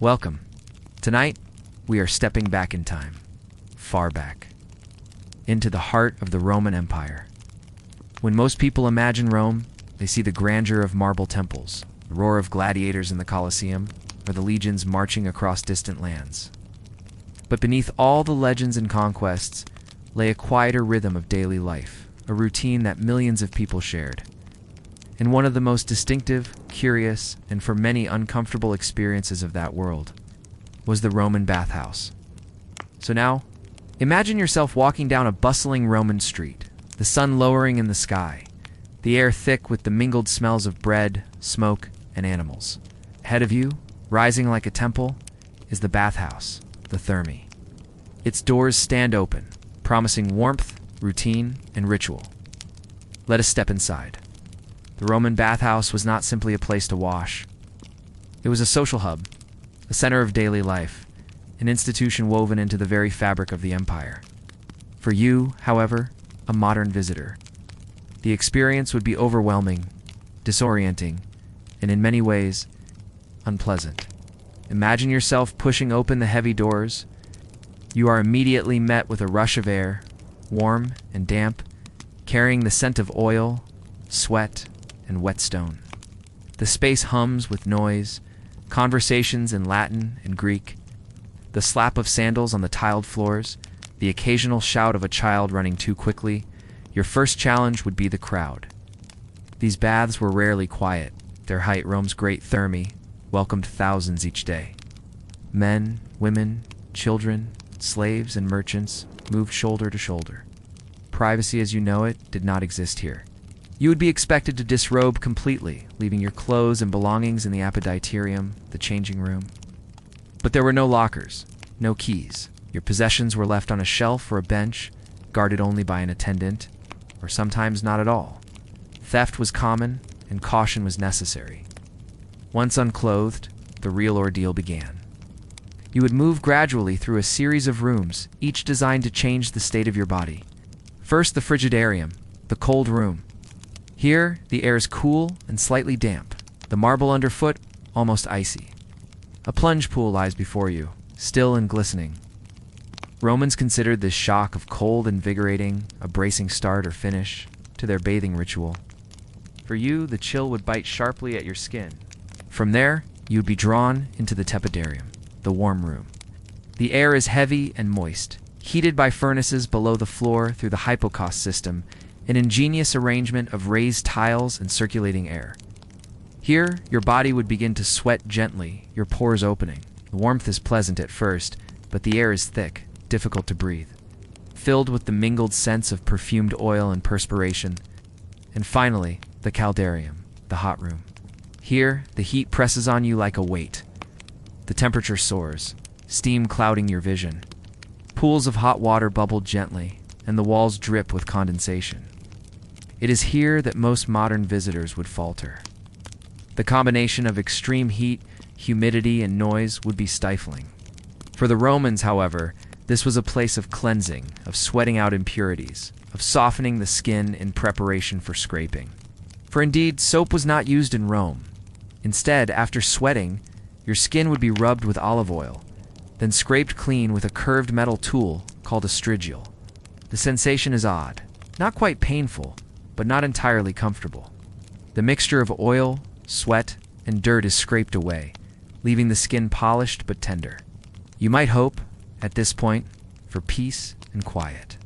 Welcome. Tonight, we are stepping back in time, far back, into the heart of the Roman Empire. When most people imagine Rome, they see the grandeur of marble temples, the roar of gladiators in the Colosseum, or the legions marching across distant lands. But beneath all the legends and conquests lay a quieter rhythm of daily life, a routine that millions of people shared. And one of the most distinctive, curious, and for many uncomfortable experiences of that world was the Roman bathhouse. So now, imagine yourself walking down a bustling Roman street, the sun lowering in the sky, the air thick with the mingled smells of bread, smoke, and animals. Ahead of you, rising like a temple, is the bathhouse, the Thermae. Its doors stand open, promising warmth, routine, and ritual. Let us step inside. The Roman bathhouse was not simply a place to wash. It was a social hub, a center of daily life, an institution woven into the very fabric of the empire. For you, however, a modern visitor, the experience would be overwhelming, disorienting, and in many ways, unpleasant. Imagine yourself pushing open the heavy doors. You are immediately met with a rush of air, warm and damp, carrying the scent of oil, sweat, and wet stone. The space hums with noise, conversations in Latin and Greek, the slap of sandals on the tiled floors, the occasional shout of a child running too quickly. Your first challenge would be the crowd. These baths were rarely quiet. Their height, Rome's great Thermae, welcomed thousands each day. Men, women, children, slaves, and merchants moved shoulder to shoulder. Privacy as you know it did not exist here. You would be expected to disrobe completely, leaving your clothes and belongings in the apoditerium, the changing room. But there were no lockers, no keys. Your possessions were left on a shelf or a bench, guarded only by an attendant, or sometimes not at all. Theft was common, and caution was necessary. Once unclothed, the real ordeal began. You would move gradually through a series of rooms, each designed to change the state of your body. First, the frigidarium, the cold room. Here, the air is cool and slightly damp, the marble underfoot almost icy. A plunge pool lies before you, still and glistening. Romans considered this shock of cold invigorating, a bracing start or finish to their bathing ritual. For you, the chill would bite sharply at your skin. From there, you would be drawn into the tepidarium, the warm room. The air is heavy and moist, heated by furnaces below the floor through the hypocaust system, an ingenious arrangement of raised tiles and circulating air. Here, your body would begin to sweat gently, your pores opening. The warmth is pleasant at first, but the air is thick, difficult to breathe, filled with the mingled scents of perfumed oil and perspiration. And finally, the caldarium, the hot room. Here, the heat presses on you like a weight. The temperature soars, steam clouding your vision. Pools of hot water bubble gently, and the walls drip with condensation. It is here that most modern visitors would falter. The combination of extreme heat, humidity, and noise would be stifling. For the Romans, however, this was a place of cleansing, of sweating out impurities, of softening the skin in preparation for scraping. For indeed, soap was not used in Rome. Instead, after sweating, your skin would be rubbed with olive oil, then scraped clean with a curved metal tool called a strigil. The sensation is odd, not quite painful, but not entirely comfortable. The mixture of oil, sweat, and dirt is scraped away, leaving the skin polished but tender. You might hope, at this point, for peace and quiet.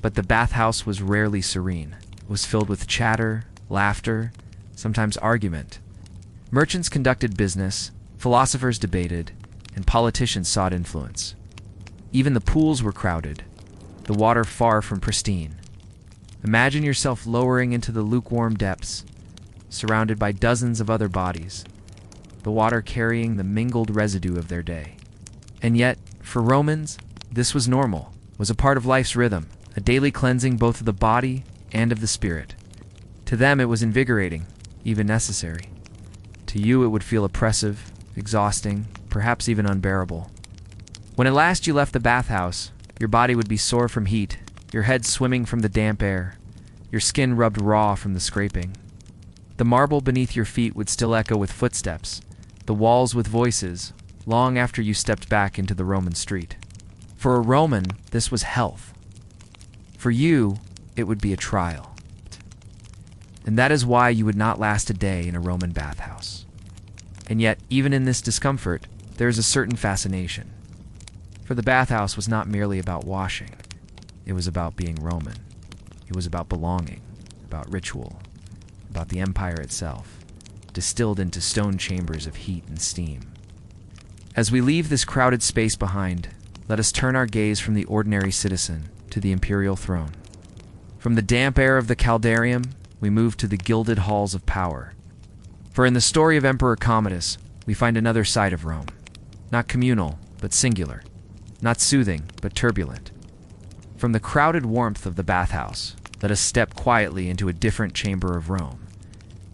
But the bathhouse was rarely serene. It was filled with chatter, laughter, sometimes argument. Merchants conducted business, philosophers debated, and politicians sought influence. Even the pools were crowded, the water far from pristine. Imagine yourself lowering into the lukewarm depths, surrounded by dozens of other bodies, the water carrying the mingled residue of their day. And yet, for Romans, this was normal, was a part of life's rhythm, a daily cleansing both of the body and of the spirit. To them it was invigorating, even necessary. To you it would feel oppressive, exhausting, perhaps even unbearable. When at last you left the bathhouse, your body would be sore from heat, your head swimming from the damp air, your skin rubbed raw from the scraping. The marble beneath your feet would still echo with footsteps, the walls with voices, long after you stepped back into the Roman street. For a Roman, this was health. For you, it would be a trial. And that is why you would not last a day in a Roman bathhouse. And yet, even in this discomfort, there is a certain fascination. For the bathhouse was not merely about washing. It was about being Roman. It was about belonging, about ritual, about the empire itself, distilled into stone chambers of heat and steam. As we leave this crowded space behind, let us turn our gaze from the ordinary citizen to the imperial throne. From the damp air of the Caldarium, we move to the gilded halls of power. For in the story of Emperor Commodus, we find another side of Rome. Not communal, but singular. Not soothing, but turbulent. From the crowded warmth of the bathhouse, let us step quietly into a different chamber of Rome.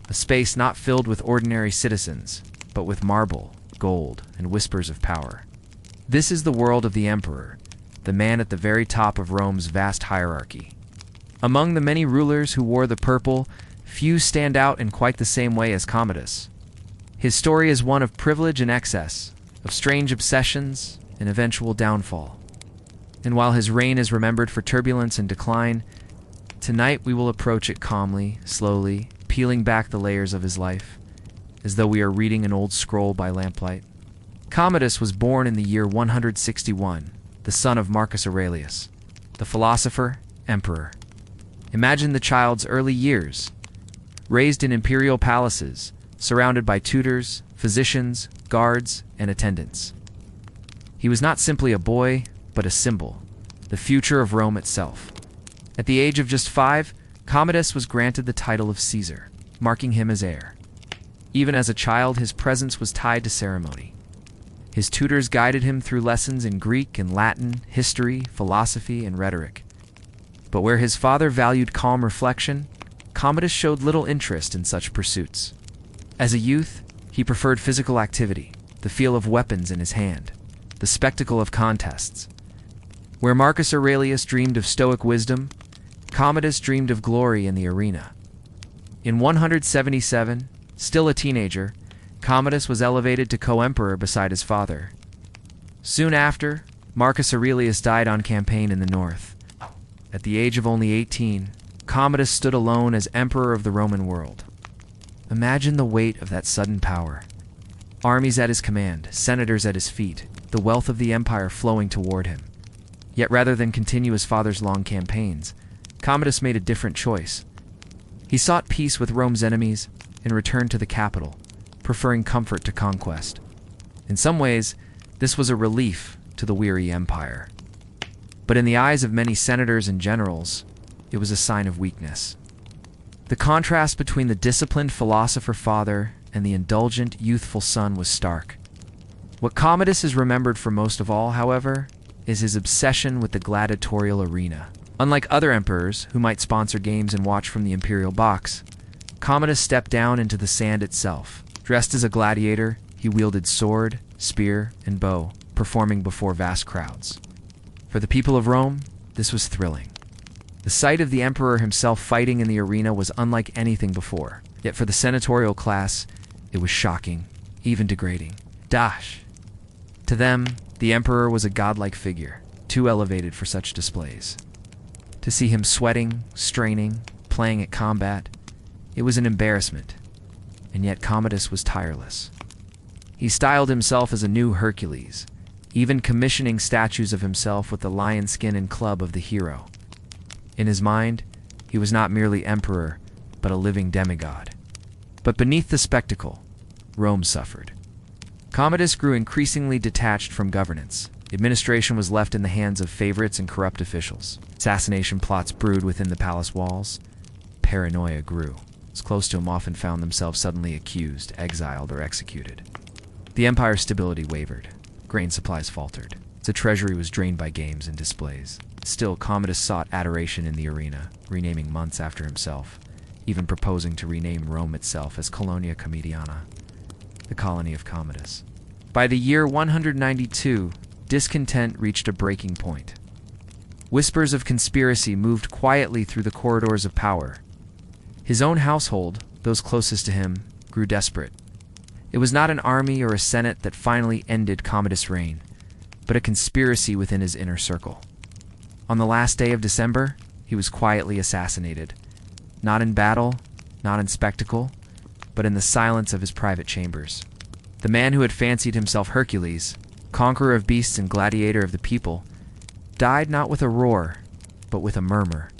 A space not filled with ordinary citizens, but with marble, gold, and whispers of power. This is the world of the emperor, the man at the very top of Rome's vast hierarchy. Among the many rulers who wore the purple, few stand out in quite the same way as Commodus. His story is one of privilege and excess, of strange obsessions and eventual downfall. And while his reign is remembered for turbulence and decline, tonight we will approach it calmly, slowly, peeling back the layers of his life, as though we are reading an old scroll by lamplight. Commodus was born in the year 161, the son of Marcus Aurelius, the philosopher, emperor. Imagine the child's early years. Raised in imperial palaces, surrounded by tutors, physicians, guards, and attendants. He was not simply a boy, but a symbol, the future of Rome itself. At the age of just 5, Commodus was granted the title of Caesar, marking him as heir. Even as a child, his presence was tied to ceremony. His tutors guided him through lessons in Greek and Latin, history, philosophy, and rhetoric. But where his father valued calm reflection, Commodus showed little interest in such pursuits. As a youth, he preferred physical activity, the feel of weapons in his hand, the spectacle of contests. Where Marcus Aurelius dreamed of stoic wisdom, Commodus dreamed of glory in the arena. In 177, still a teenager, Commodus was elevated to co-emperor beside his father. Soon after, Marcus Aurelius died on campaign in the north. At the age of only 18, Commodus stood alone as emperor of the Roman world. Imagine the weight of that sudden power. Armies at his command, senators at his feet, the wealth of the empire flowing toward him. Yet rather than continue his father's long campaigns, Commodus made a different choice. He sought peace with Rome's enemies and returned to the capital, preferring comfort to conquest. In some ways, this was a relief to the weary empire. But in the eyes of many senators and generals, it was a sign of weakness. The contrast between the disciplined philosopher father and the indulgent, youthful son was stark. What Commodus is remembered for most of all, however, is his obsession with the gladiatorial arena. Unlike other emperors who might sponsor games and watch from the imperial box, Commodus stepped down into the sand itself. Dressed as a gladiator, he wielded sword, spear, and bow, performing before vast crowds. For the people of Rome, this was thrilling. The sight of the emperor himself fighting in the arena was unlike anything before. Yet for the senatorial class, it was shocking, even degrading. Dash! To them, the emperor was a godlike figure, too elevated for such displays. To see him sweating, straining, playing at combat, it was an embarrassment. And yet Commodus was tireless. He styled himself as a new Hercules, even commissioning statues of himself with the lion skin and club of the hero. In his mind, he was not merely emperor, but a living demigod. But beneath the spectacle, Rome suffered. Commodus grew increasingly detached from governance. Administration was left in the hands of favorites and corrupt officials. Assassination plots brewed within the palace walls. Paranoia grew. Those close to him often found themselves suddenly accused, exiled, or executed. The empire's stability wavered. Grain supplies faltered. The treasury was drained by games and displays. Still, Commodus sought adoration in the arena, renaming months after himself, even proposing to rename Rome itself as Colonia Commodiana, the colony of Commodus. By the year 192, discontent reached a breaking point. Whispers of conspiracy moved quietly through the corridors of power. His own household, those closest to him, grew desperate. It was not an army or a senate that finally ended Commodus' reign, but a conspiracy within his inner circle. On the last day of December, he was quietly assassinated, not in battle, not in spectacle, but in the silence of his private chambers. The man who had fancied himself Hercules, conqueror of beasts and gladiator of the people, died not with a roar, but with a murmur.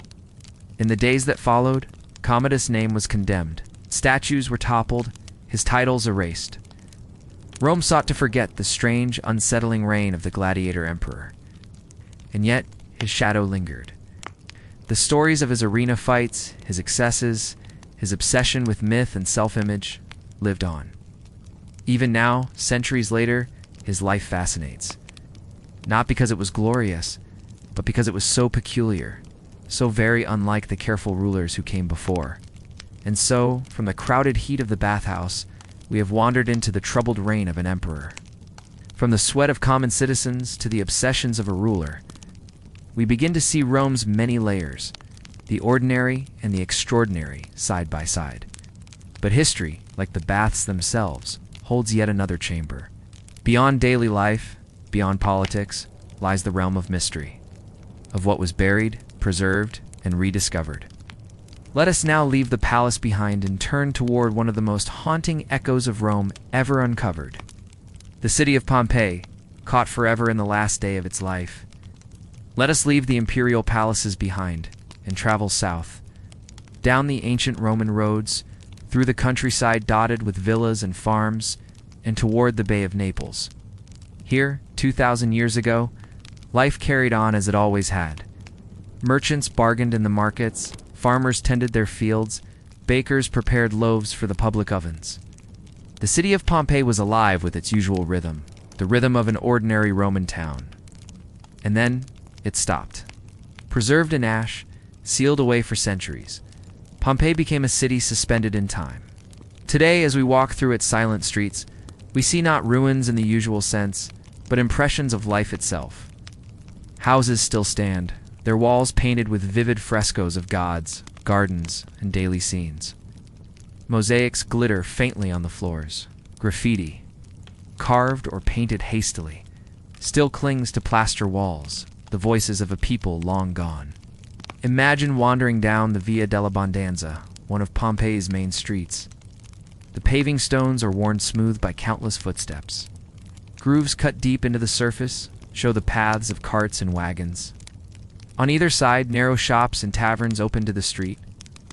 In the days that followed, Commodus' name was condemned. Statues were toppled, his titles erased. Rome sought to forget the strange, unsettling reign of the gladiator emperor. And yet, his shadow lingered. The stories of his arena fights, his excesses, his obsession with myth and self-image lived on. Even now, centuries later, his life fascinates. Not because it was glorious, but because it was so peculiar, so very unlike the careful rulers who came before. And so, from the crowded heat of the bathhouse, we have wandered into the troubled reign of an emperor. From the sweat of common citizens to the obsessions of a ruler, we begin to see Rome's many layers, the ordinary and the extraordinary side by side. But history, like the baths themselves, holds yet another chamber. Beyond daily life, beyond politics, lies the realm of mystery, of what was buried, preserved, and rediscovered. Let us now leave the palace behind and turn toward one of the most haunting echoes of Rome ever uncovered. The city of Pompeii, caught forever in the last day of its life. Let us leave the imperial palaces behind and travel south, down the ancient Roman roads, through the countryside dotted with villas and farms, and toward the Bay of Naples. Here, 2,000 years ago, life carried on as it always had. Merchants bargained in the markets, farmers tended their fields, bakers prepared loaves for the public ovens. The city of Pompeii was alive with its usual rhythm, the rhythm of an ordinary Roman town. And then it stopped. Preserved in ash, sealed away for centuries, Pompeii became a city suspended in time. Today, as we walk through its silent streets, we see not ruins in the usual sense, but impressions of life itself. Houses still stand, their walls painted with vivid frescoes of gods, gardens, and daily scenes. Mosaics glitter faintly on the floors. Graffiti, carved or painted hastily, still clings to plaster walls, the voices of a people long gone. Imagine wandering down the Via della Bondanza, one of Pompeii's main streets. The paving stones are worn smooth by countless footsteps. Grooves cut deep into the surface show the paths of carts and wagons. On either side, narrow shops and taverns open to the street,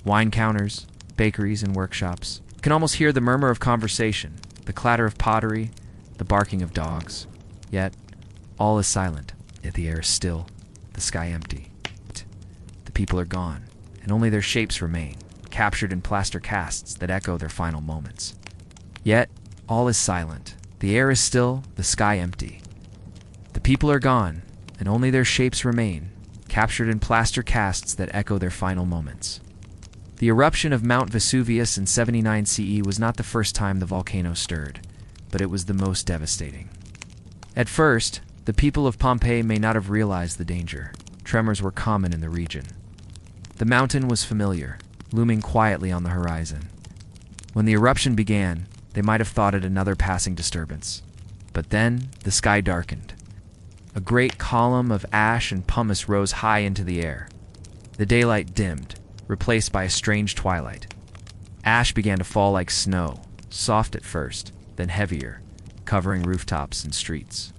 wine counters, bakeries, and workshops. You can almost hear the murmur of conversation, the clatter of pottery, the barking of dogs. Yet, all is silent. Yet the air is still, the sky empty. The people are gone, and only their shapes remain, captured in plaster casts that echo their final moments. Yet, all is silent. The air is still, the sky empty. The people are gone, and only their shapes remain, captured in plaster casts that echo their final moments. The eruption of Mount Vesuvius in 79 CE was not the first time the volcano stirred, but it was the most devastating. At first, the people of Pompeii may not have realized the danger. Tremors were common in the region. The mountain was familiar, looming quietly on the horizon. When the eruption began, they might have thought it another passing disturbance. But then, the sky darkened. A great column of ash and pumice rose high into the air. The daylight dimmed, replaced by a strange twilight. Ash began to fall like snow, soft at first, then heavier, covering rooftops and streets.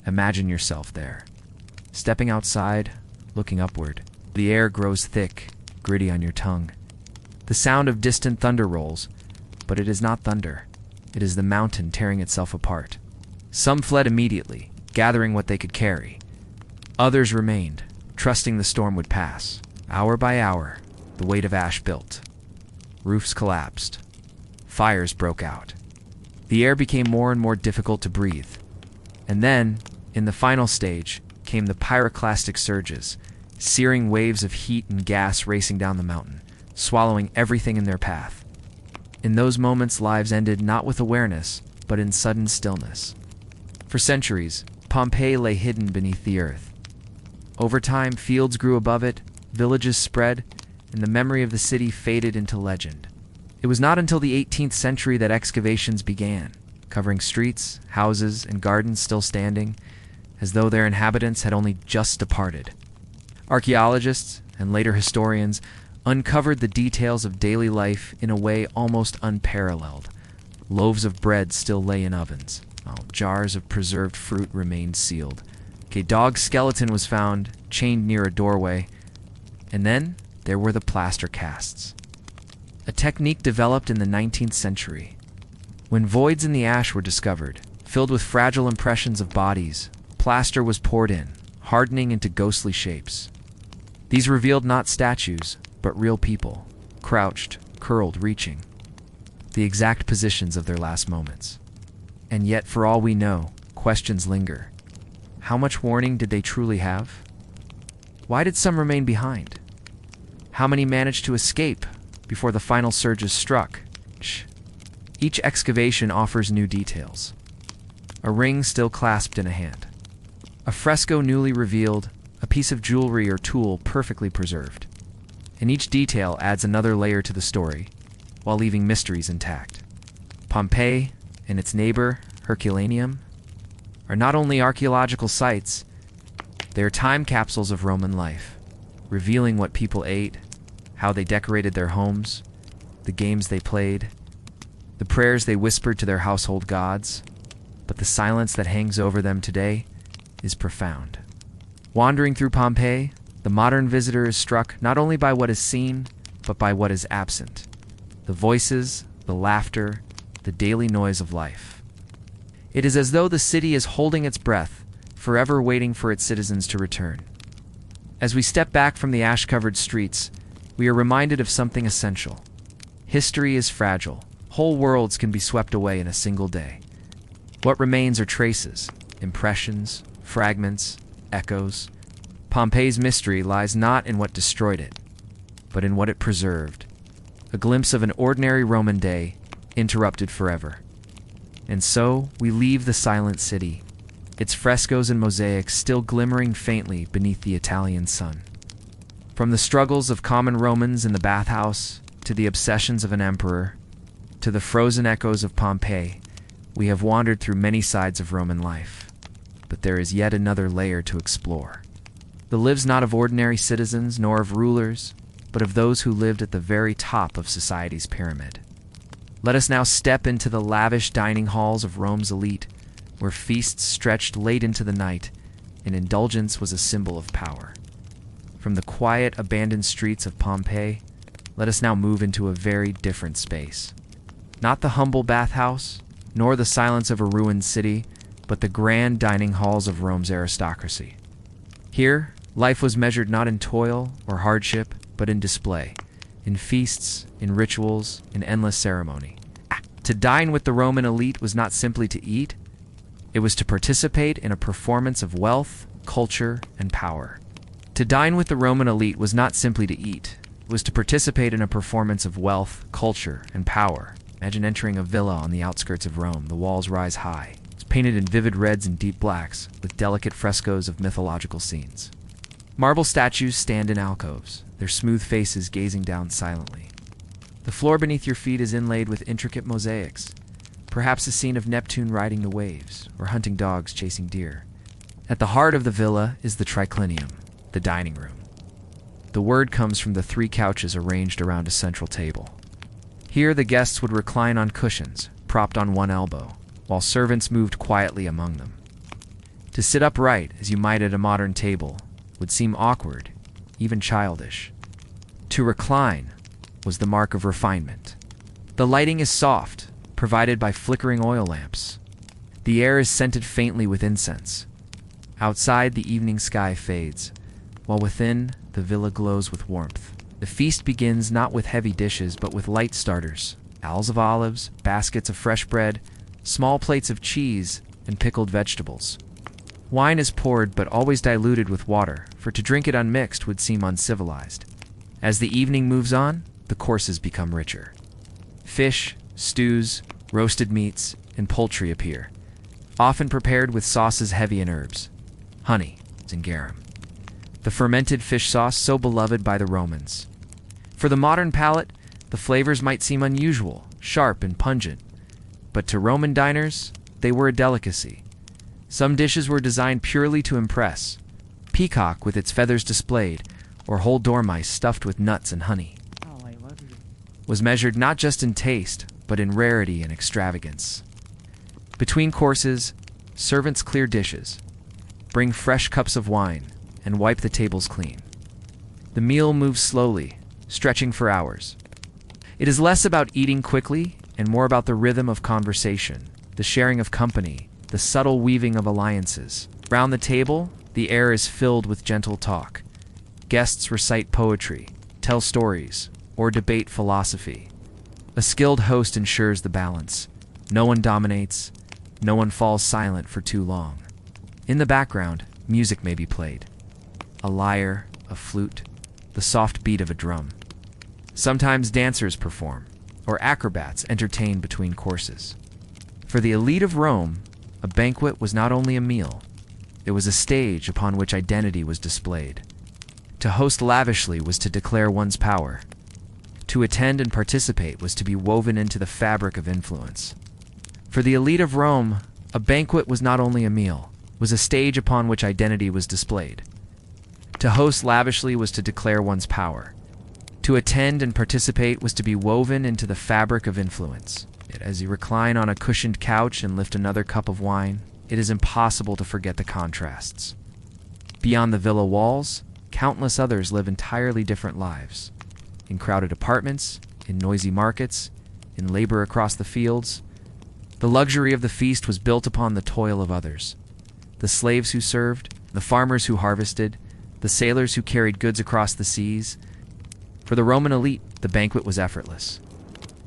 Imagine yourself there, stepping outside, looking upward. The air grows thick, gritty on your tongue. The sound of distant thunder rolls, but it is not thunder. It is the mountain tearing itself apart. Some fled immediately, gathering what they could carry. Others remained, trusting the storm would pass. Hour by hour, the weight of ash built. Roofs collapsed. Fires broke out. The air became more and more difficult to breathe. And then, in the final stage, came the pyroclastic surges, searing waves of heat and gas racing down the mountain, swallowing everything in their path. In those moments, lives ended not with awareness, but in sudden stillness. For centuries, Pompeii lay hidden beneath the earth. Over time, fields grew above it, villages spread, and the memory of the city faded into legend. It was not until the 18th century that excavations began, covering streets, houses, and gardens still standing, as though their inhabitants had only just departed. Archaeologists, and later historians, uncovered the details of daily life in a way almost unparalleled. Loaves of bread still lay in ovens, while jars of preserved fruit remained sealed. A dog's skeleton was found, chained near a doorway, and then there were the plaster casts. A technique developed in the 19th century. When voids in the ash were discovered, filled with fragile impressions of bodies, plaster was poured in, hardening into ghostly shapes. These revealed not statues, but real people, crouched, curled, reaching, the exact positions of their last moments. And yet, for all we know, questions linger. How much warning did they truly have? Why did some remain behind? How many managed to escape before the final surges struck? Each excavation offers new details. A ring still clasped in a hand. A fresco newly revealed, a piece of jewelry or tool perfectly preserved. And each detail adds another layer to the story, while leaving mysteries intact. Pompeii and its neighbor, Herculaneum, are not only archaeological sites, they are time capsules of Roman life, revealing what people ate, how they decorated their homes, the games they played, the prayers they whispered to their household gods. But the silence that hangs over them today is profound. Wandering through Pompeii, the modern visitor is struck not only by what is seen, but by what is absent. The voices, the laughter, the daily noise of life. It is as though the city is holding its breath, forever waiting for its citizens to return. As we step back from the ash-covered streets, we are reminded of something essential. History is fragile. Whole worlds can be swept away in a single day. What remains are traces, impressions, fragments, echoes. Pompeii's mystery lies not in what destroyed it, but in what it preserved. A glimpse of an ordinary Roman day, interrupted forever. And so we leave the silent city, its frescoes and mosaics still glimmering faintly beneath the Italian sun. From the struggles of common Romans in the bathhouse, to the obsessions of an emperor, to the frozen echoes of Pompeii, we have wandered through many sides of Roman life. But there is yet another layer to explore. The lives not of ordinary citizens nor of rulers, but of those who lived at the very top of society's pyramid. Let us now step into the lavish dining halls of Rome's elite, where feasts stretched late into the night, and indulgence was a symbol of power. From the quiet, abandoned streets of Pompeii, let us now move into a very different space. Not the humble bathhouse, nor the silence of a ruined city, but the grand dining halls of Rome's aristocracy. Here, life was measured not in toil or hardship, but in display, in feasts, in rituals, in endless ceremony. To dine with the Roman elite was not simply to eat, it was to participate in a performance of wealth, culture, and power. To dine with the Roman elite was not simply to eat, it was to participate in a performance of wealth, culture, and power. Imagine entering a villa on the outskirts of Rome. The walls rise high. It's painted in vivid reds and deep blacks, with delicate frescoes of mythological scenes. Marble statues stand in alcoves, their smooth faces gazing down silently. The floor beneath your feet is inlaid with intricate mosaics, perhaps a scene of Neptune riding the waves, or hunting dogs chasing deer. At the heart of the villa is the triclinium, the dining room. The word comes from the 3 couches arranged around a central table. Here the guests would recline on cushions, propped on one elbow, while servants moved quietly among them. To sit upright, as you might at a modern table, would seem awkward, even childish. To recline was the mark of refinement. The lighting is soft, provided by flickering oil lamps. The air is scented faintly with incense. Outside, the evening sky fades, while within, the villa glows with warmth. The feast begins not with heavy dishes, but with light starters, owls of olives, baskets of fresh bread, small plates of cheese, and pickled vegetables. Wine is poured, but always diluted with water, for to drink it unmixed would seem uncivilized. As the evening moves on, the courses become richer. Fish, stews, roasted meats, and poultry appear, often prepared with sauces heavy in herbs, honey, and garum. The fermented fish sauce so beloved by the Romans. For the modern palate, The flavors might seem unusual, sharp and pungent, but to Roman diners, they were a delicacy. Some dishes were designed purely to impress: peacock with its feathers displayed, or whole dormice stuffed with nuts and honey. Was measured not just in taste, but in rarity and extravagance. Between courses, servants clear dishes, bring fresh cups of wine, and wipe the tables clean. The meal moves slowly, stretching for hours. It is less about eating quickly and more about the rhythm of conversation, the sharing of company, the subtle weaving of alliances. Round the table, the air is filled with gentle talk. Guests recite poetry, tell stories, or debate philosophy. A skilled host ensures the balance. No one dominates, no one falls silent for too long. In the background, music may be played. A lyre, a flute, the soft beat of a drum. Sometimes dancers perform, or acrobats entertain between courses. For the elite of Rome, a banquet was not only a meal, it was a stage upon which identity was displayed. To host lavishly was to declare one's power. To attend and participate was to be woven into the fabric of influence. For the elite of Rome, a banquet was not only a meal, was a stage upon which identity was displayed. To host lavishly was to declare one's power. To attend and participate was to be woven into the fabric of influence. As you recline on a cushioned couch and lift another cup of wine, it is impossible to forget the contrasts. Beyond the villa walls, countless others live entirely different lives. In crowded apartments, in noisy markets, in labor across the fields. The luxury of the feast was built upon the toil of others. The slaves who served, the farmers who harvested, the sailors who carried goods across the seas. For the Roman elite, the banquet was effortless.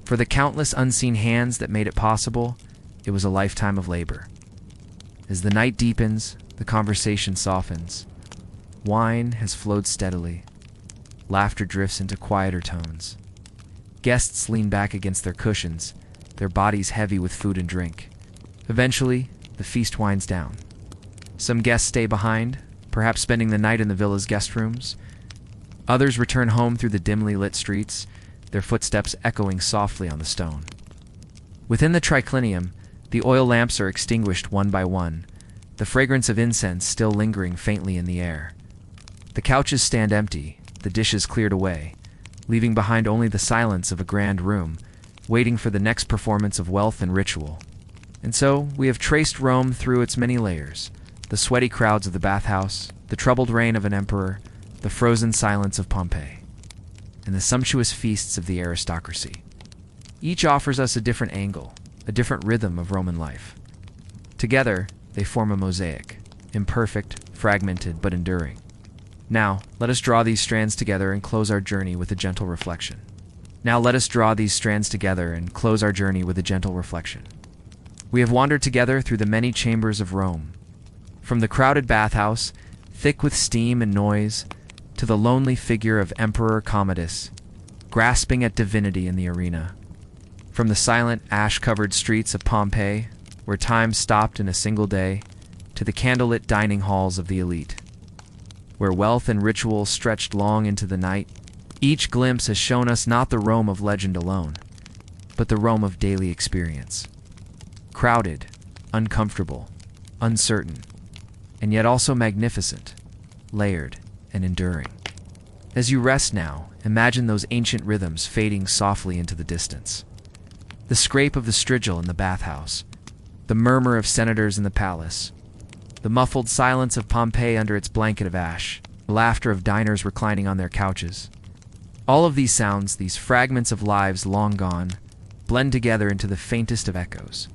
For the countless unseen hands that made it possible, it was a lifetime of labor. As the night deepens, the conversation softens. Wine has flowed steadily. Laughter drifts into quieter tones. Guests lean back against their cushions, their bodies heavy with food and drink. Eventually, the feast winds down. Some guests stay behind, perhaps spending the night in the villa's guest rooms. Others return home through the dimly lit streets, their footsteps echoing softly on the stone. Within the triclinium, the oil lamps are extinguished one by one, the fragrance of incense still lingering faintly in the air. The couches stand empty, the dishes cleared away, leaving behind only the silence of a grand room, waiting for the next performance of wealth and ritual. And so, we have traced Rome through its many layers: the sweaty crowds of the bathhouse, the troubled reign of an emperor, the frozen silence of Pompeii, and the sumptuous feasts of the aristocracy. Each offers us a different angle, a different rhythm of Roman life. Together, they form a mosaic, imperfect, fragmented, but enduring. Now, let us draw these strands together and close our journey with a gentle reflection. We have wandered together through the many chambers of Rome, from the crowded bathhouse, thick with steam and noise, to the lonely figure of Emperor Commodus, grasping at divinity in the arena. From the silent, ash-covered streets of Pompeii, where time stopped in a single day, to the candlelit dining halls of the elite, where wealth and ritual stretched long into the night. Each glimpse has shown us not the Rome of legend alone, but the Rome of daily experience. Crowded, uncomfortable, uncertain, and yet also magnificent, layered, and enduring. As you rest now, imagine those ancient rhythms fading softly into the distance. The scrape of the strigil in the bathhouse, the murmur of senators in the palace, the muffled silence of Pompeii under its blanket of ash, the laughter of diners reclining on their couches. All of these sounds, these fragments of lives long gone, blend together into the faintest of echoes.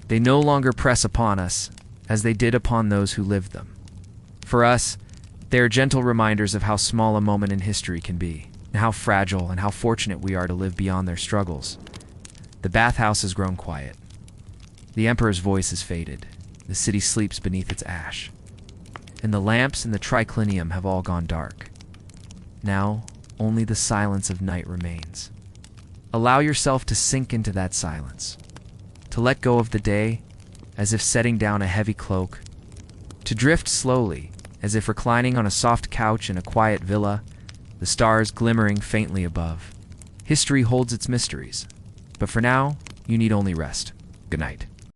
They no longer press upon us as they did upon those who lived them. For us, they are gentle reminders of how small a moment in history can be, and how fragile and how fortunate we are to live beyond their struggles. The bathhouse has grown quiet. The emperor's voice has faded. The city sleeps beneath its ash. And the lamps in the triclinium have all gone dark. Now, only the silence of night remains. Allow yourself to sink into that silence, to let go of the day as if setting down a heavy cloak, to drift slowly as if reclining on a soft couch in a quiet villa, the stars glimmering faintly above. History holds its mysteries. But for now, you need only rest. Good night.